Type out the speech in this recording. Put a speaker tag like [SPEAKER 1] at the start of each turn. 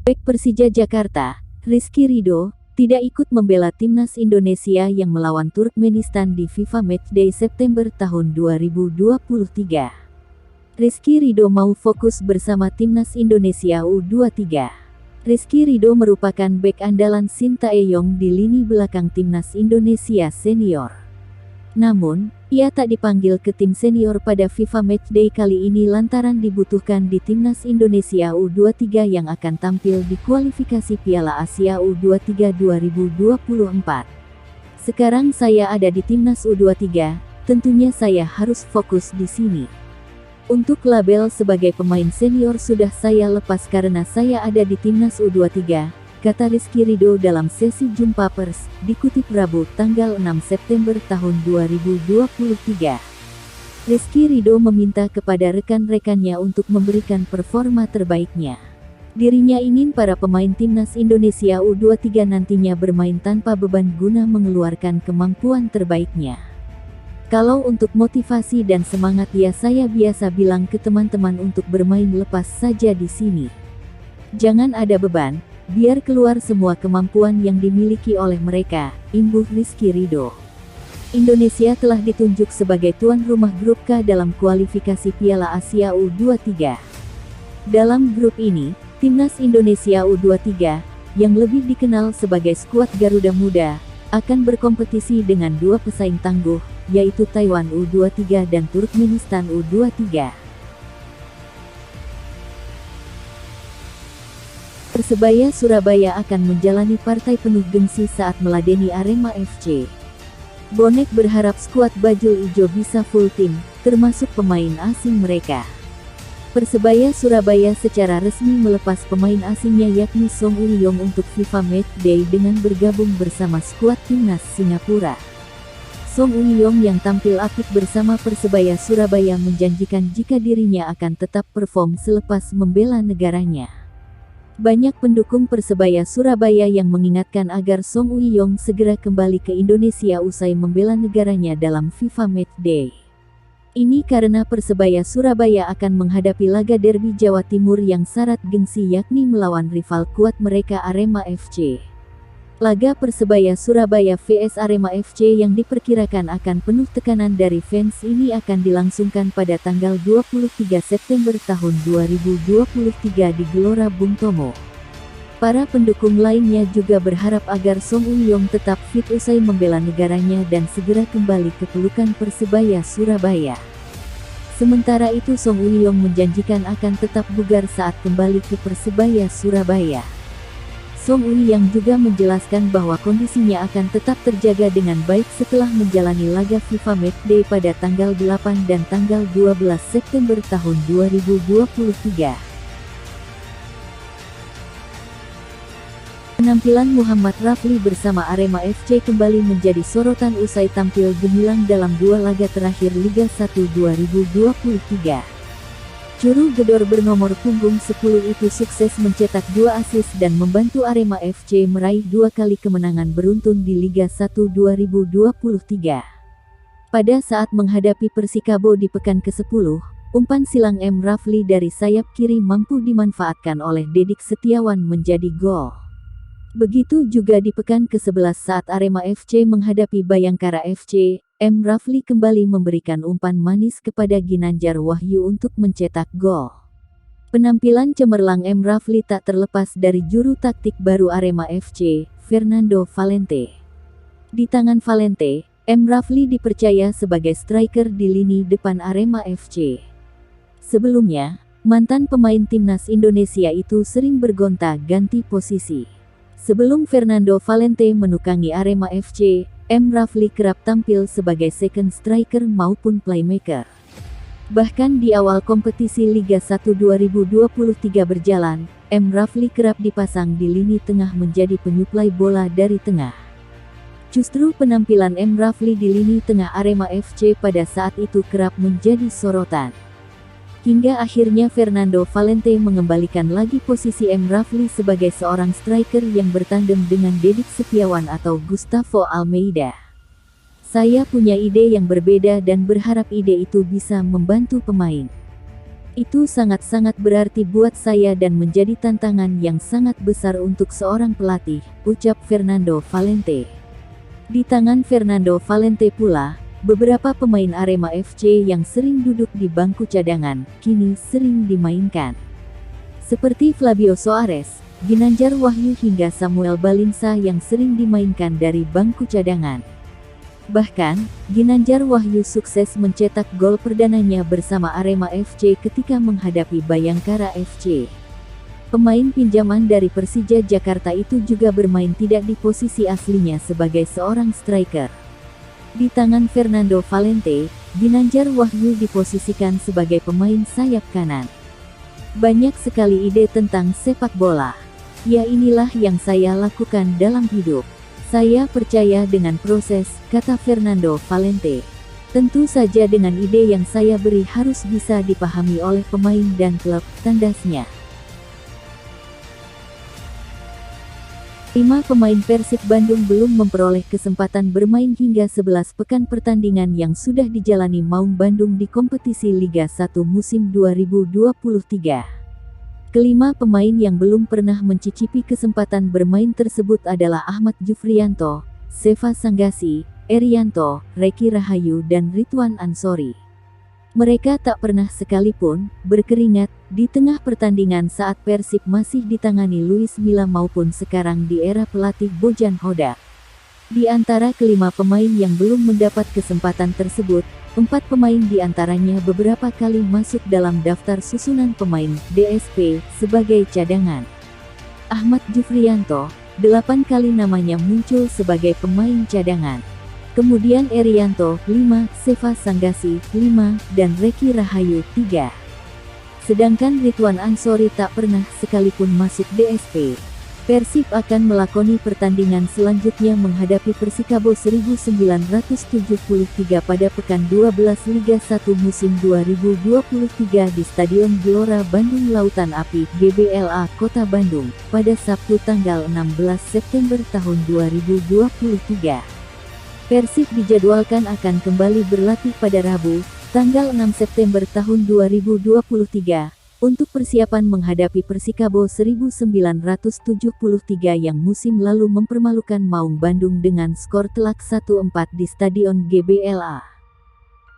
[SPEAKER 1] Bek Persija Jakarta, Rizky Ridho, tidak ikut membela timnas Indonesia yang melawan Turkmenistan di FIFA Matchday September tahun 2023. Rizky Ridho mau fokus bersama timnas Indonesia U23. Rizky Ridho merupakan bek andalan Sintayong di lini belakang timnas Indonesia senior. Namun, ia tak dipanggil ke tim senior pada FIFA Matchday kali ini lantaran dibutuhkan di timnas Indonesia U23 yang akan tampil di kualifikasi Piala Asia U23 2024. Sekarang saya ada di timnas U23, tentunya saya harus fokus di sini. Untuk label sebagai pemain senior sudah saya lepas karena saya ada di timnas U23, kata Rizky Ridho dalam sesi jumpa pers, dikutip Rabu tanggal 6 September tahun 2023. Rizky Ridho meminta kepada rekan-rekannya untuk memberikan performa terbaiknya. Dirinya ingin para pemain timnas Indonesia U23 nantinya bermain tanpa beban guna mengeluarkan kemampuan terbaiknya. Kalau untuk motivasi dan semangat ya saya biasa bilang ke teman-teman untuk bermain lepas saja di sini. Jangan ada beban, biar keluar semua kemampuan yang dimiliki oleh mereka, imbuh Rizky Ridho. Indonesia telah ditunjuk sebagai tuan rumah grup K dalam kualifikasi Piala Asia U23. Dalam grup ini, timnas Indonesia U23, yang lebih dikenal sebagai skuad Garuda Muda, akan berkompetisi dengan dua pesaing tangguh, yaitu Taiwan U23 dan Turkmenistan U23. Persebaya Surabaya akan menjalani partai penuh gengsi saat meladeni Arema FC. Bonek berharap skuad bajul ijo bisa full tim, termasuk pemain asing mereka. Persebaya Surabaya secara resmi melepas pemain asingnya yakni Song Uiyong untuk FIFA Matchday dengan bergabung bersama skuad timnas Singapura. Song Uiyong yang tampil apik bersama Persebaya Surabaya menjanjikan jika dirinya akan tetap perform selepas membela negaranya. Banyak pendukung Persebaya Surabaya yang mengingatkan agar Song Uiyong segera kembali ke Indonesia usai membela negaranya dalam FIFA Matchday. Ini karena Persebaya Surabaya akan menghadapi laga derby Jawa Timur yang syarat gengsi yakni melawan rival kuat mereka Arema FC. Laga Persebaya Surabaya vs Arema FC yang diperkirakan akan penuh tekanan dari fans ini akan dilangsungkan pada tanggal 23 September tahun 2023 di Gelora Bung Tomo. Para pendukung lainnya juga berharap agar Song Uiyong tetap fit usai membela negaranya dan segera kembali ke pelukan Persebaya Surabaya. Sementara itu Song Uiyong menjanjikan akan tetap bugar saat kembali ke Persebaya Surabaya. Song Uiyong juga menjelaskan bahwa kondisinya akan tetap terjaga dengan baik setelah menjalani laga FIFA Matchday pada tanggal 8 dan tanggal 12 September tahun 2023. Penampilan Muhammad Rafli bersama Arema FC kembali menjadi sorotan usai tampil gemilang dalam dua laga terakhir Liga 1 2023. Juru gedor bernomor punggung 10 itu sukses mencetak 2 assist dan membantu Arema FC meraih 2 kali kemenangan beruntun di Liga 1 2023. Pada saat menghadapi Persikabo di pekan ke-10, umpan silang M. Rafli dari sayap kiri mampu dimanfaatkan oleh Dedik Setiawan menjadi gol. Begitu juga di pekan ke-11 saat Arema FC menghadapi Bayangkara FC, M. Rafli kembali memberikan umpan manis kepada Ginanjar Wahyu untuk mencetak gol. Penampilan cemerlang M. Rafli tak terlepas dari juru taktik baru Arema FC, Fernando Valente. Di tangan Valente, M. Rafli dipercaya sebagai striker di lini depan Arema FC. Sebelumnya, mantan pemain timnas Indonesia itu sering bergonta-ganti posisi. Sebelum Fernando Valente menukangi Arema FC, M. Rafli kerap tampil sebagai second striker maupun playmaker. Bahkan di awal kompetisi Liga 1 2023 berjalan, M. Rafli kerap dipasang di lini tengah menjadi penyuplai bola dari tengah. Justru penampilan M. Rafli di lini tengah Arema FC pada saat itu kerap menjadi sorotan. Hingga akhirnya Fernando Valente mengembalikan lagi posisi M. Rafli sebagai seorang striker yang bertandem dengan Dedik Setiawan atau Gustavo Almeida. Saya punya ide yang berbeda dan berharap ide itu bisa membantu pemain. Itu sangat-sangat berarti buat saya dan menjadi tantangan yang sangat besar untuk seorang pelatih, ucap Fernando Valente. Di tangan Fernando Valente pula, beberapa pemain Arema FC yang sering duduk di bangku cadangan, kini sering dimainkan. Seperti Flavio Soares, Ginanjar Wahyu hingga Samuel Balinsa yang sering dimainkan dari bangku cadangan. Bahkan, Ginanjar Wahyu sukses mencetak gol perdananya bersama Arema FC ketika menghadapi Bayangkara FC. Pemain pinjaman dari Persija Jakarta itu juga bermain tidak di posisi aslinya sebagai seorang striker. Di tangan Fernando Valente, Ginanjar Wahyu diposisikan sebagai pemain sayap kanan. Banyak sekali ide tentang sepak bola. Ya, inilah yang saya lakukan dalam hidup. Saya percaya dengan proses, kata Fernando Valente. Tentu saja dengan ide yang saya beri harus bisa dipahami oleh pemain dan klub, tandasnya. 5 pemain Persib Bandung belum memperoleh kesempatan bermain hingga 11 pekan pertandingan yang sudah dijalani Maung Bandung di kompetisi Liga 1 musim 2023. Kelima pemain yang belum pernah mencicipi kesempatan bermain tersebut adalah Ahmad Jufrianto, Seva Sanggasi, Erianto, Reki Rahayu dan Ridwan Ansori. Mereka tak pernah sekalipun berkeringat di tengah pertandingan saat Persib masih ditangani Luis Milla maupun sekarang di era pelatih Bojan Hodak. Di antara kelima pemain yang belum mendapat kesempatan tersebut, 4 pemain di antaranya beberapa kali masuk dalam daftar susunan pemain DSP sebagai cadangan. Ahmad Jufrianto, 8 kali namanya muncul sebagai pemain cadangan. Kemudian Erianto, 5, Seva Sanggasi, 5, dan Reki Rahayu, 3. Sedangkan Ridwan Ansori tak pernah sekalipun masuk DSP. Persib akan melakoni pertandingan selanjutnya menghadapi Persikabo 1973 pada pekan 12 Liga 1 musim 2023 di Stadion Gelora Bandung Lautan Api, GBLA, Kota Bandung, pada Sabtu tanggal 16 September tahun 2023. Persib dijadwalkan akan kembali berlatih pada Rabu, tanggal 6 September tahun 2023. Untuk persiapan menghadapi Persikabo 1973 yang musim lalu mempermalukan Maung Bandung dengan skor telak 1-4 di Stadion GBLA.